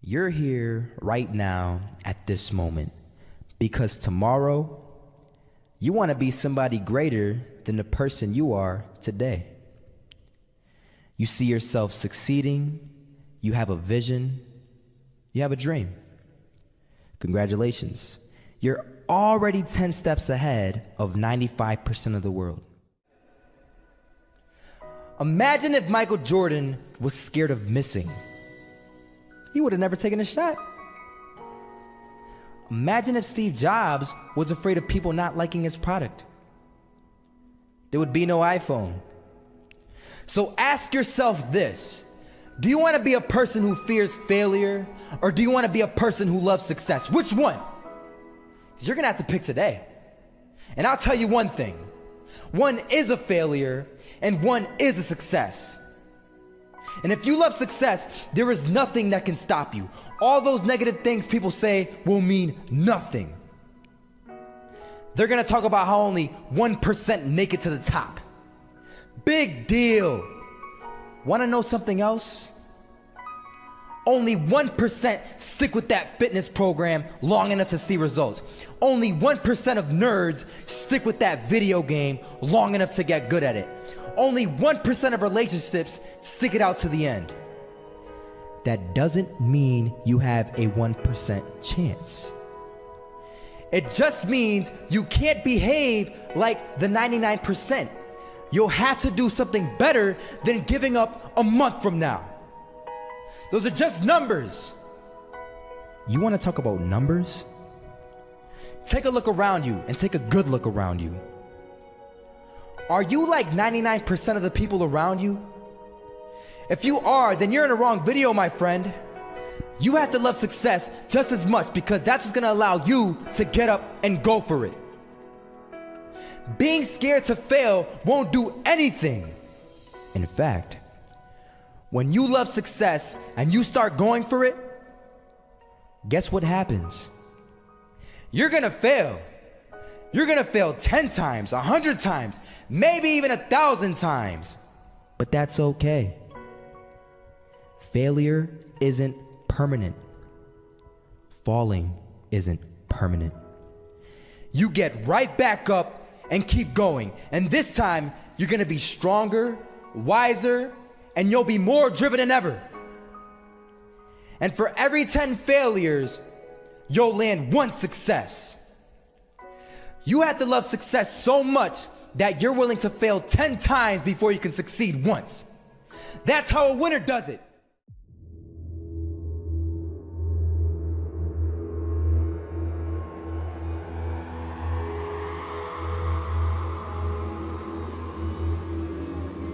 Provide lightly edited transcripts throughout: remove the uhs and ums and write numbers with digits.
You're here right now at this moment because tomorrow you want to be somebody greater than the person you are today. You see yourself succeeding, you have a vision, you have a dream. Congratulations. You're already 10 steps ahead of 95% of the world. Imagine if Michael Jordan was scared of missing. He would have never taken a shot. Imagine if Steve Jobs was afraid of people not liking his product. There would be no iPhone. So ask yourself this: do you want to be a person who fears failure, or do you want to be a person who loves success? Which one? Because you're going to have to pick today. And I'll tell you one thing: one is a failure and one is a success. And if you love success, there is nothing that can stop you. All those negative things people say will mean nothing. They're gonna talk about how only 1% make it to the top. Big deal. Wanna know something else? Only 1% stick with that fitness program long enough to see results. Only 1% of nerds stick with that video game long enough to get good at it. Only 1% of relationships stick it out to the end. That doesn't mean you have a 1% chance. It just means you can't behave like the 99%. You'll have to do something better than giving up a month from now. Those are just numbers. You want to talk about numbers? Take a look around you and take a good look around you. Are you like 99% of the people around you? If you are, then you're in the wrong video, my friend. You have to love success just as much, because that's what's gonna allow you to get up and go for it. Being scared to fail won't do anything. In fact, when you love success and you start going for it, guess what happens? You're gonna fail. You're gonna fail 10 times, 100 times, maybe even 1,000 times. But that's okay. Failure isn't permanent. Falling isn't permanent. You get right back up and keep going. And this time, you're gonna be stronger, wiser, and you'll be more driven than ever. And for every 10 failures, you'll land one success. You have to love success so much that you're willing to fail 10 times before you can succeed once. That's how a winner does it.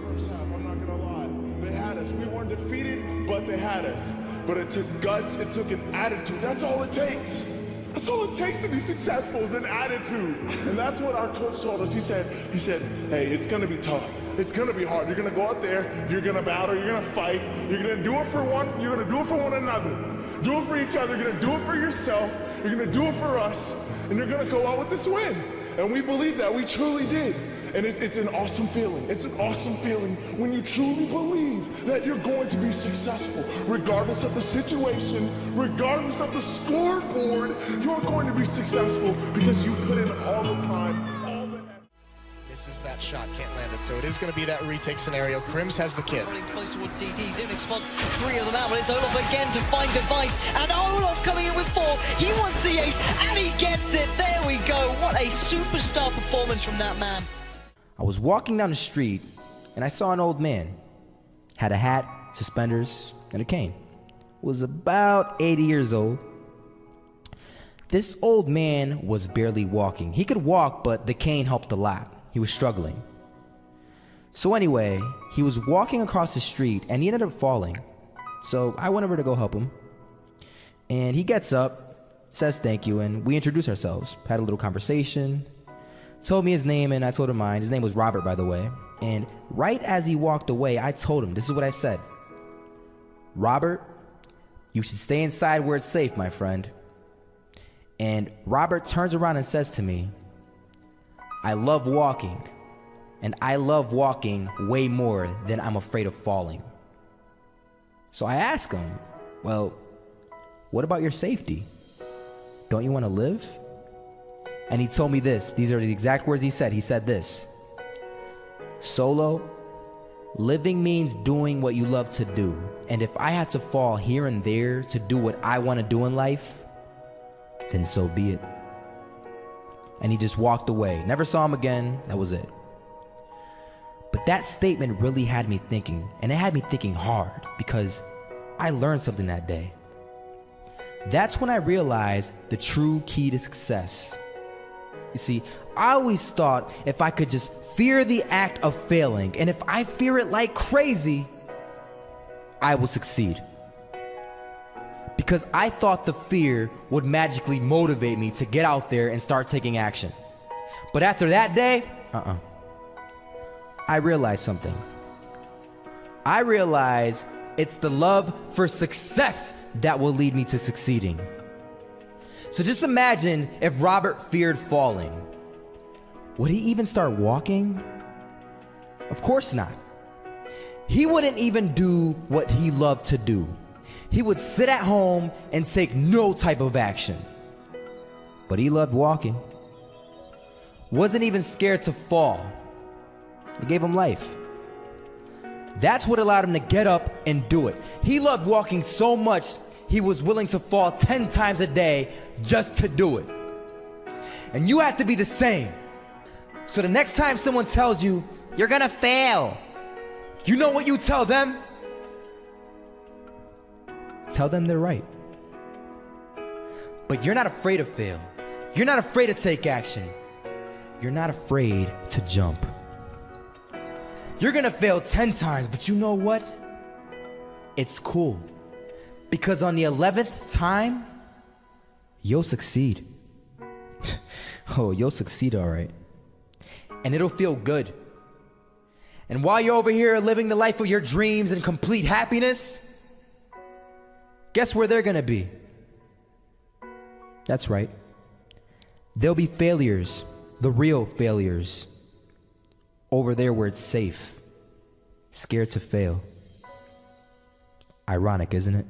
First half, I'm not gonna lie. They had us. We weren't defeated, but they had us. But it took guts, it took an attitude. That's all it takes. That's all it takes to be successful, is an attitude. And that's what our coach told us. He said, hey, it's gonna be tough. It's gonna be hard. You're gonna go out there, you're gonna battle, you're gonna fight, you're gonna do it for one, you're gonna do it for one another. Do it for each other, you're gonna do it for yourself, you're gonna do it for us, and you're gonna go out with this win. And we believe that, we truly did. And it's an awesome feeling. It's an awesome feeling when you truly believe that you're going to be successful. Regardless of the situation, regardless of the scoreboard, you're going to be successful because you put in all the time, all the effort. Misses that shot, can't land it. So it is going to be that retake scenario. Crims has the kid. Running close towards CT. Zimnick spots 3 of them out, but it's Olaf again to find device. And Olaf coming in with 4. He wants the ace, and he gets it. There we go. What a superstar performance from that man. I was walking down the street and I saw an old man. Had a hat, suspenders, and a cane. Was about 80 years old. This old man was barely walking. He could walk, but the cane helped a lot. He was struggling. So anyway, he was walking across the street and he ended up falling. So I went over to go help him. And he gets up, says thank you, and we introduced ourselves. Had a little conversation. Told me his name and I told him mine. His name was Robert, by the way. And right as he walked away, I told him, this is what I said: Robert, you should stay inside where it's safe, my friend. And Robert turns around and says to me, I love walking, and I love walking way more than I'm afraid of falling. So I ask him, well, what about your safety? Don't you want to live? And he told me this. These are the exact words he said. He said this: Solo, living means doing what you love to do. And if I have to fall here and there to do what I want to do in life, then so be it. And he just walked away. Never saw him again. That was it. But that statement really had me thinking, and it had me thinking hard, because I learned something that day. That's when I realized the true key to success. You see, I always thought if I could just fear the act of failing, and if I fear it like crazy, I will succeed. Because I thought the fear would magically motivate me to get out there and start taking action. But after that day, I realized something. I realized it's the love for success that will lead me to succeeding. So just imagine if Robert feared falling. Would he even start walking? Of course not. He wouldn't even do what he loved to do. He would sit at home and take no type of action. But he loved walking. Wasn't even scared to fall. It gave him life. That's what allowed him to get up and do it. He loved walking so much, he was willing to fall 10 times a day just to do it. And you have to be the same. So the next time someone tells you, you're gonna fail, you know what you tell them? Tell them they're right. But you're not afraid to fail. You're not afraid to take action. You're not afraid to jump. You're gonna fail 10 times, but you know what? It's cool. Because on the 11th time, you'll succeed. Oh, you'll succeed, all right. And it'll feel good. And while you're over here living the life of your dreams and complete happiness, guess where they're gonna be? That's right. They'll be failures, the real failures, over there where it's safe, scared to fail. Ironic, isn't it?